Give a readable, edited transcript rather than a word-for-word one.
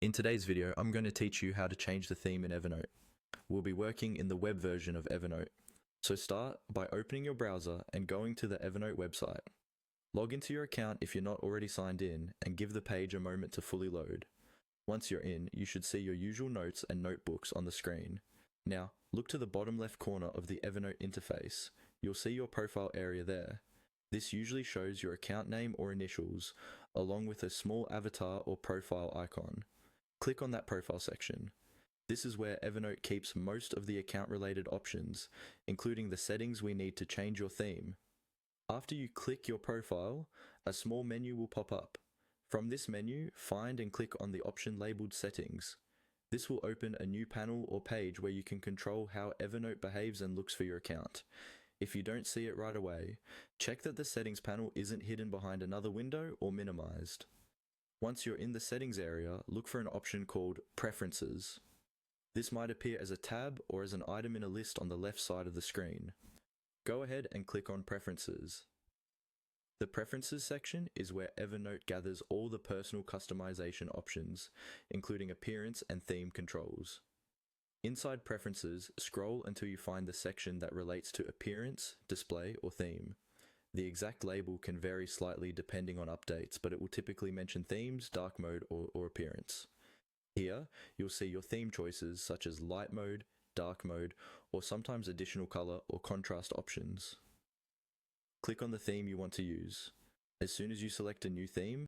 In today's video, I'm going to teach you how to change the theme in Evernote. We'll be working in the web version of Evernote. So start by opening your browser and going to the Evernote website. Log into your account if you're not already signed in and give the page a moment to fully load. Once you're in, you should see your usual notes and notebooks on the screen. Now, look to the bottom left corner of the Evernote interface. You'll see your profile area there. This usually shows your account name or initials, along with a small avatar or profile icon. Click on that profile section. This is where Evernote keeps most of the account-related options, including the settings we need to change your theme. After you click your profile, a small menu will pop up. From this menu, find and click on the option labeled Settings. This will open a new panel or page where you can control how Evernote behaves and looks for your account. If you don't see it right away, check that the settings panel isn't hidden behind another window or minimized. Once you're in the settings area, look for an option called Preferences. This might appear as a tab or as an item in a list on the left side of the screen. Go ahead and click on Preferences. The Preferences section is where Evernote gathers all the personal customization options, including appearance and theme controls. Inside Preferences, scroll until you find the section that relates to appearance, display, or theme. The exact label can vary slightly depending on updates, but it will typically mention themes, dark mode, or appearance. Here, you'll see your theme choices such as light mode, dark mode, or sometimes additional color or contrast options. Click on the theme you want to use. As soon as you select a new theme,